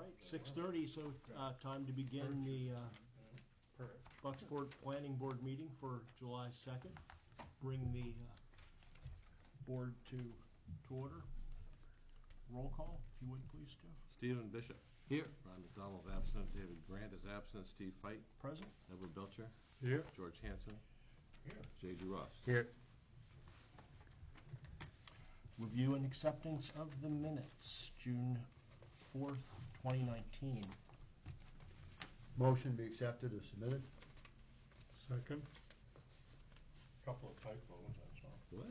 right, 6:30, so time to begin the Bucksport Planning Board meeting for July 2nd. Bring the board to order. Roll call, if you would please, Jeff. Stephen Bishop. Here. Ron McDonald is absent. David Grant is absent. Steve Feit. Present. Edward Belcher. Here. George Hansen. Here. J. D. Ross. Here. Review and acceptance of the minutes, June 4th, 2019. Motion be accepted as submitted. Second. Couple of typos, that's all. What?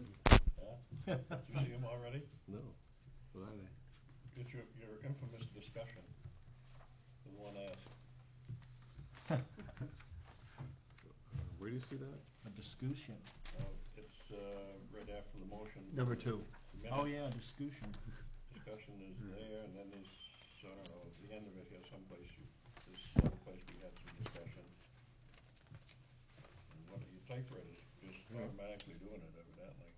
Yeah? Did you see them already? No. What are they? It's your infamous discussion. The one asked. Where do you see that? A discussion. It's right after the motion. Number 2. The Oh, minute yeah, discussion. Discussion is there, and then there's, I don't know, at the end of it here someplace, there's some place we had some discussion. And one of your typewriters just automatically doing it evidently.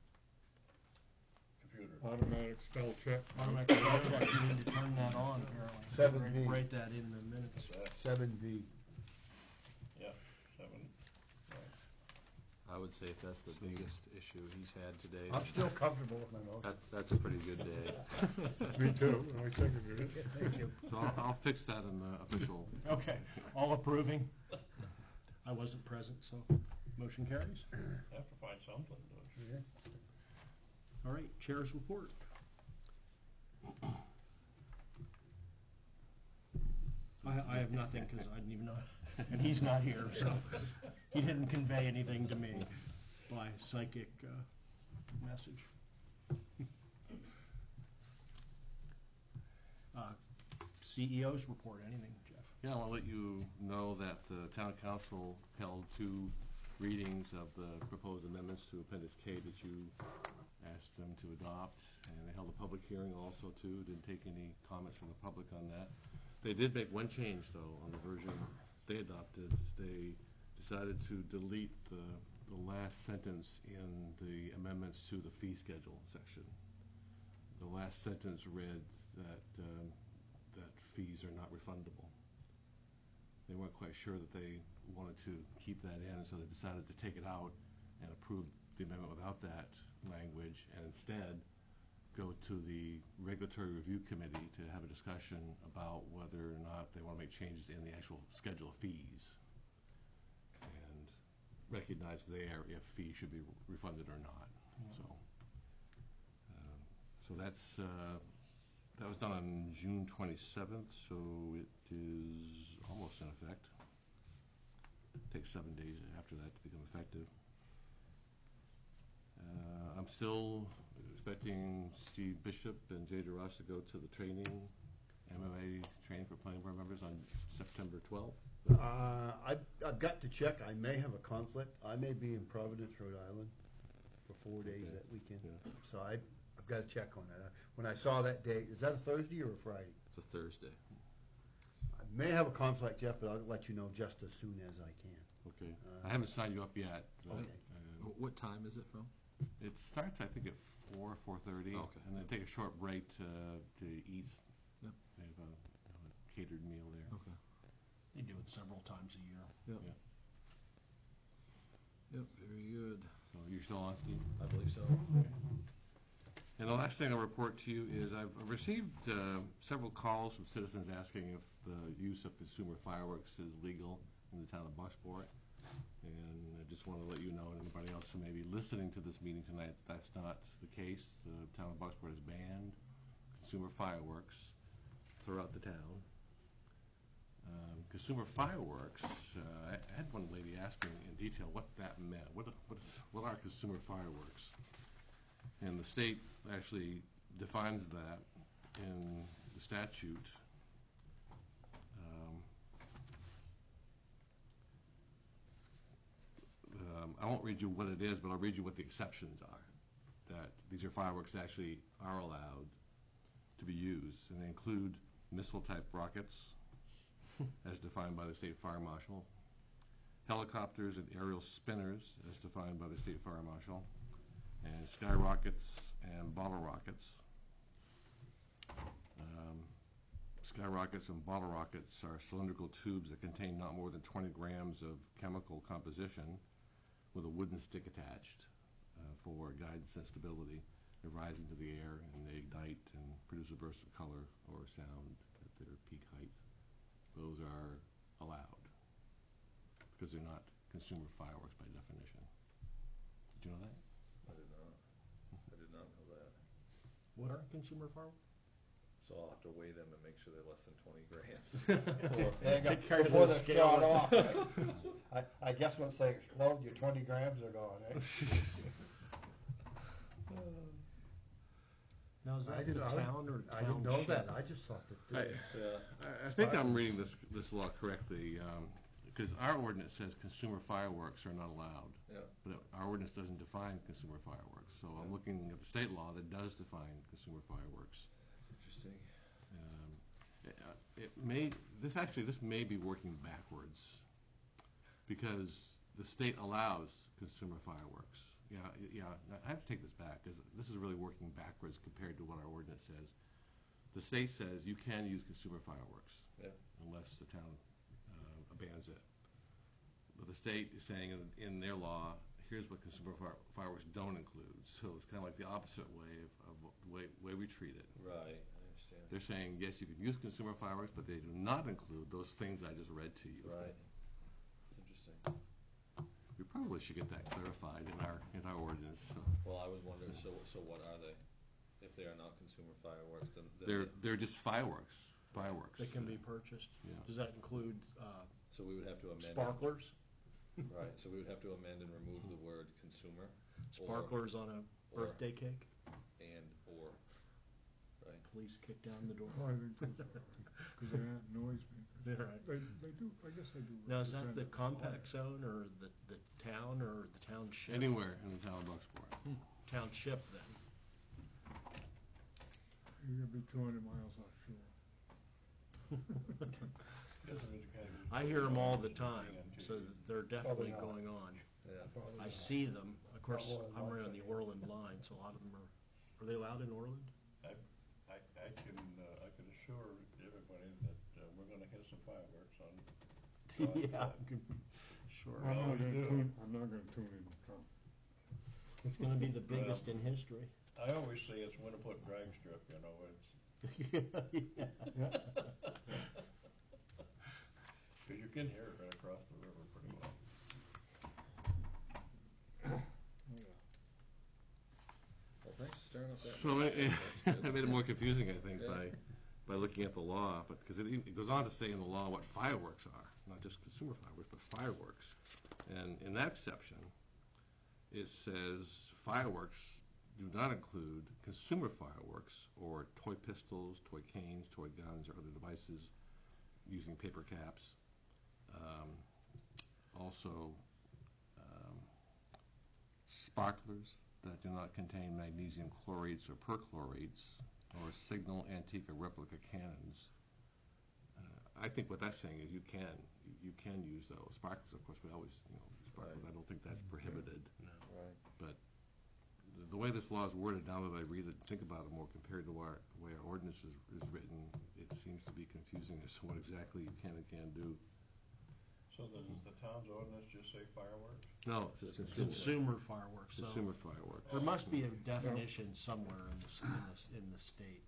Computer. Automatic spell check. Automatic spell check, you need to turn that on, apparently. 7B. Write that in the minutes. What's that? 7B. Yeah, 7. Right. I would say if that's the biggest issue he's had today, I'm still comfortable with my motion. that's a pretty good day. Me too, I seconded it. Thank you. So I'll fix that in the official. Okay, all approving? I wasn't present, so motion carries. Have to find something, don't you? Yeah. All right, chair's report. I have nothing because I didn't even know, and he's not here, so he didn't convey anything to me by psychic message. CEO's report, anything, Jeff? Yeah, I want to let you know that the town council held 2 readings of the proposed amendments to Appendix K that you asked them to adopt, and they held a public hearing also too. Didn't take any comments from the public on that. They did make one change though on the version they adopted. They decided to delete the last sentence in the amendments to the fee schedule section. The last sentence read that that fees are not refundable. They weren't quite sure that they wanted to keep that in, so they decided to take it out and approve the amendment without that language, and instead go to the Regulatory Review Committee to have a discussion about whether or not they want to make changes in the actual schedule of fees and recognize there if fees should be refunded or not. So that's that was done on June 27th, so it is almost in effect. It takes 7 days after that to become effective. I'm still expecting Steve Bishop and Jay DeRoss to go to the training, MMA training for planning board members on September 12th. I've got to check. I may have a conflict. I may be in Providence, Rhode Island for 4 days Okay. that weekend. Yeah. So I've got to check on that. When I saw that date, is that a Thursday or a Friday? It's a Thursday. I may have a conflict, Jeff, but I'll let you know just as soon as I can. Okay. I haven't signed you up yet. Okay. What time is it from? It starts, I think, at 4:30, Okay. and then take a short break to eat. Yep. They have a catered meal there. Okay. They do it several times a year. Yep. Yeah. Yep, very good. So you're still on, Steve? I believe so. And the last thing I'll report to you is I've received several calls from citizens asking if the use of consumer fireworks is legal in the town of Bucksport. And I just want to let you know, and anybody else who may be listening to this meeting tonight, that's not the case. The town of Bucksport has banned consumer fireworks throughout the town. Consumer fireworks, I had one lady ask me in detail what that meant. What are consumer fireworks? And the state actually defines that in the statute. I won't read you what it is, but I'll read you what the exceptions are. That these are fireworks that actually are allowed to be used, and they include missile-type rockets, as defined by the State Fire Marshal, helicopters and aerial spinners, as defined by the State Fire Marshal, and skyrockets and bottle rockets. skyrockets and bottle rockets are cylindrical tubes that contain not more than 20 grams of chemical composition with a wooden stick attached for guidance and stability. They rise into the air and they ignite and produce a burst of color or sound at their peak height. Those are allowed because they're not consumer fireworks by definition. Did you know that? I did not. I did not know that. What are consumer fireworks? So I'll have to weigh them and make sure they're less than 20 grams. Hang on, Take care of before those they're shot scales. off. I guess once they explode, your 20 grams are gone, eh? Now, is that the town or I didn't know township? that, I just thought that. I think I'm reading this law correctly, because our ordinance says consumer fireworks are not allowed, Yeah. but our ordinance doesn't define consumer fireworks. So I'm looking at the state law that does define consumer fireworks. That's interesting. This may be working backwards, because the state allows consumer fireworks. Yeah, I have to take this back, because this is really working backwards compared to what our ordinance says. The state says you can use consumer fireworks unless the town bans it. But the state is saying in their law, here's what consumer fireworks don't include. So it's kind of like the opposite way of the way we treat it. Right, I understand. They're saying, yes, you can use consumer fireworks, but they do not include those things I just read to you. Right. That's interesting. We probably should get that clarified in our ordinance. So Well, I was wondering, so what are they? If they are not consumer fireworks, then they're just fireworks. Fireworks. That can be purchased? Yeah. Does that include so we would have to amend it. sparklers? Right, so we would have to amend and remove the word consumer. Sparklers on a or- birthday cake? Or, right? Police kick down the door? Oh, I think those are, because they're not noisemakers. Yeah, right. They do, I guess they do. Now, is that the represent it. compact zone or the town or the township? Anywhere in the town of Bucksport. Township, then. You're gonna be 200 miles offshore. I hear them all the time, so they're definitely going on. Yeah. I see them. Of course, I'm right on the Orland line, so a lot of them are they allowed in Orland? I can assure everybody that we're gonna hit some fireworks on. Yeah, sure. I'm always do. not gonna tune in to Trump. It's gonna be the biggest in history. I always say it's Winterput drag strip, you know, Yeah. because you can hear it right across the river pretty well. Well, thanks for stirring up that. So That's I good. made it more confusing, I think, Yeah. by looking at the law, but because it goes on to say in the law what fireworks are, not just consumer fireworks, but fireworks. And in that section, it says fireworks do not include consumer fireworks or toy pistols, toy canes, toy guns, or other devices using paper caps. Also, sparklers that do not contain magnesium chlorates or perchlorates, or signal, antique, or replica cannons. I think what that's saying is you can use those. Sparklers, of course, we always, sparklers, Right. I don't think that's prohibited. Right. But the way this law is worded, now that I read it and think about it more compared to the way our ordinance is written, it seems to be confusing as to what exactly you can and can't do. So does the town's ordinance just say fireworks? No, it's just consumer. Consumer fireworks, so Consumer fireworks. there must be a definition somewhere in the state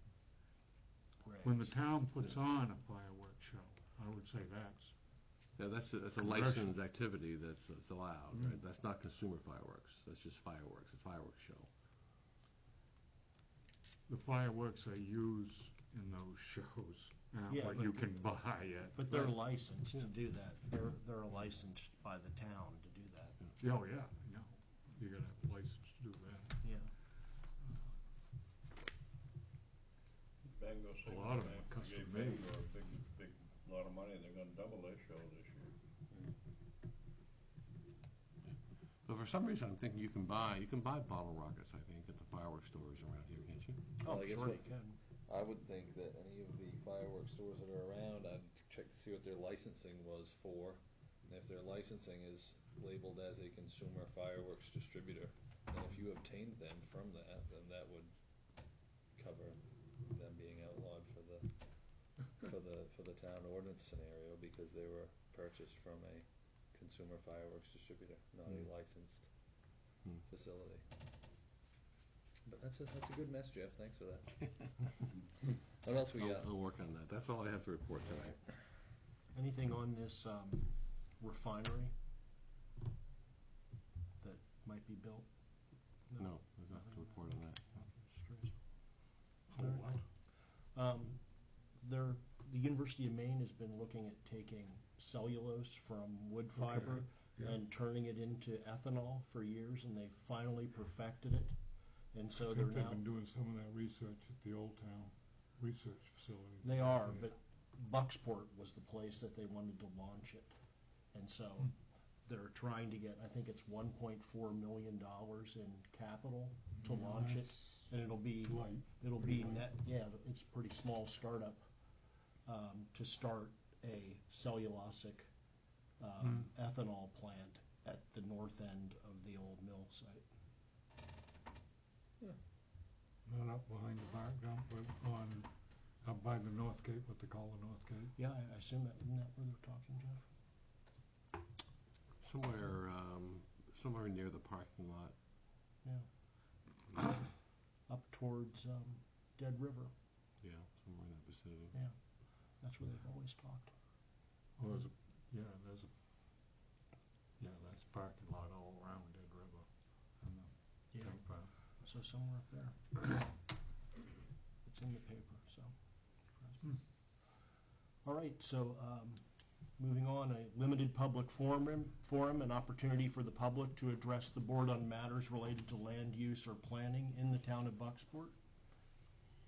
regs. When the town puts on a fireworks show, I would say that's, Yeah, that's a licensed activity that's allowed, right? That's not consumer fireworks. That's just fireworks, a fireworks show. the fireworks they use in those shows, not Yeah, what but- you can buy at. But they're licensed to do that. They're licensed by the town to do that. Oh, yeah, no, you gotta have a license to do that. Yeah. Bangor City. lot of them are they custom gave made. Bangor a big lot of money. They're gonna double their show this year. But for some reason, I'm thinking you can buy bottle rockets, I think, at the fireworks stores around here, can't you? Oh, I guess sure what- you can. I would think that any of the fireworks stores that are around, I'd check to see what their licensing was for. And if their licensing is labeled as a consumer fireworks distributor, and if you obtained them from that, then that would cover them being outlawed for the for the town ordinance scenario, because they were purchased from a consumer fireworks distributor, not a licensed Hmm. facility. But that's a good mess, Jeff, thanks for that. What else we got? I'll work on that. That's all I have to report tonight. Anything on this refinery that might be built? No, there's nothing to report on that. Oh, what? The University of Maine has been looking at taking cellulose from wood fiber Okay, yeah. and turning it into ethanol for years, and they've finally perfected it. And so I they're think they've now, been doing some of that research at the Old Town Research Facility. they are, Yeah. but Bucksport was the place that they wanted to launch it. And so they're trying to get, I think it's $1.4 million in capital to Yeah, launch it. that's And it'll be light. net, yeah, it's a pretty small startup to start a cellulosic ethanol plant at the north end of the old mill site. Not up behind the bark dump, but up by the North Gate, what they call the North Gate. Yeah, I assume that, isn't that where they're talking, Jeff? Somewhere near the parking lot. Yeah. Up towards Dead River, Yeah, somewhere in that vicinity. that's where they've always talked. Well, that's parking lot all around Dead River. And the Yeah, tank farm. so somewhere up there. It's in the paper, so. All right, so moving on, a limited public forum, an opportunity for the public to address the board on matters related to land use or planning in the town of Bucksport.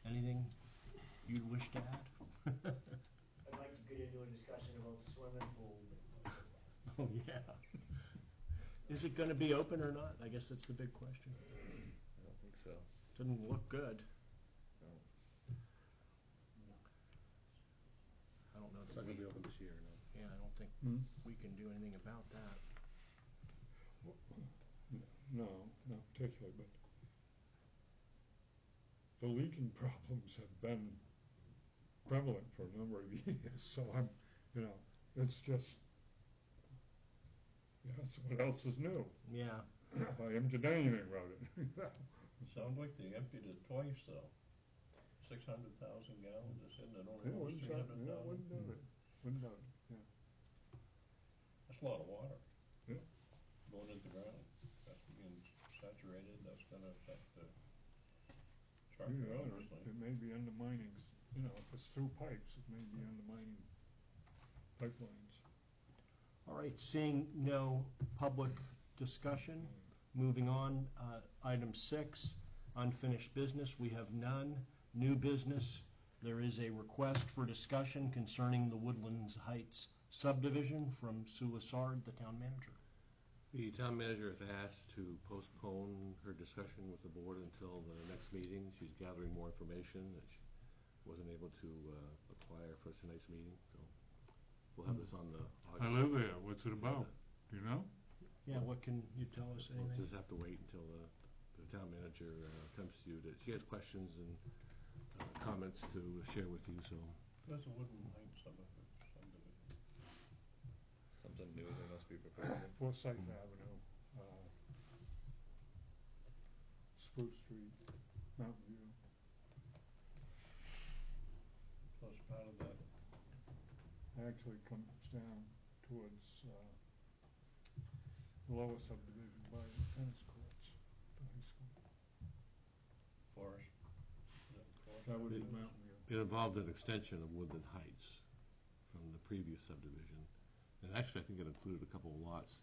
Anything you'd wish to add? I'd like to get into a discussion about the swimming pool. Oh, yeah. Is it gonna be open or not? I guess that's the big question. I don't think so. Doesn't look good. No. I don't know. It's not gonna be open this year, no. Yeah, I don't think we can do anything about that. No, not particularly, but the leaking problems have been prevalent for a number of years, so it's just, what else is new? Yeah, I haven't done anything about it. Sounds like they emptied it twice, though. 600,000 gallons, they said that only Yeah, was wouldn't 300,000. doubt it. Wouldn't doubt it, yeah. That's a lot of water. Yeah. Going into the ground. That's being saturated, that's gonna affect the structure, Yeah, obviously. it may be undermining, if it's through pipes, it may be undermining pipelines. all right, seeing no public discussion, moving on, item 6, unfinished business, we have none. New business, there is a request for discussion concerning the Woodlands Heights subdivision from Sue Lassard, the town manager. The town manager is asked to postpone her discussion with the board until the next meeting. She's gathering more information that she wasn't able to acquire for tonight's meeting, so we'll have this on the August. I live there, what's it about, do you know? Yeah, what can you tell us, We'll anything? just have to wait until the town manager comes to you. She has questions and comments to share with you, so. There's a Wooden Heights subdivision. Something new they must be preparing. Forsyth Avenue, Spruce Street, Mountain View. So it's part of that, Actually comes down towards the lower subdivision by the tennis courts, the high school. forest. Forest. That would be It- Mountain View. It involved an extension of Woodland Heights from the previous subdivision. And actually, I think it included a couple of lots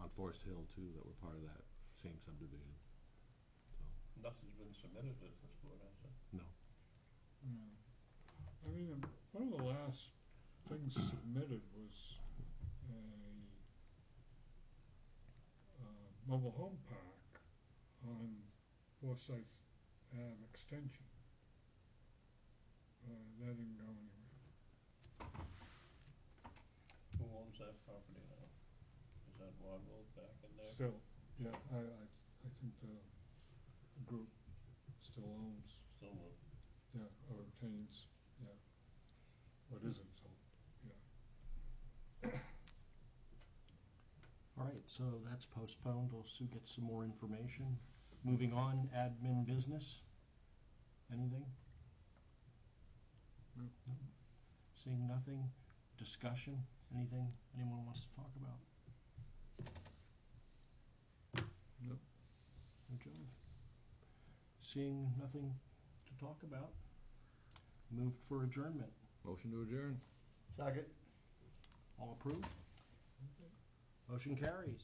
on Forest Hill, too, that were part of that same subdivision. Nothing's been submitted to this board, has it? No. Yeah. I mean, one of the last things submitted was a mobile home park on Forsyth Ave extension. That didn't go anywhere. Who owns that property now? Is that Wadwell back in there? Still, yeah, I think the group still owns, Still, yeah, or retains, yeah, what right, so that's postponed till Sue gets some more information. Moving on, admin business. Anything? No. No. Seeing nothing, discussion, anything anyone wants to talk about? Nope. No, John? Seeing nothing to talk about, moved for adjournment. Motion to adjourn. Second. All approved? Motion carries.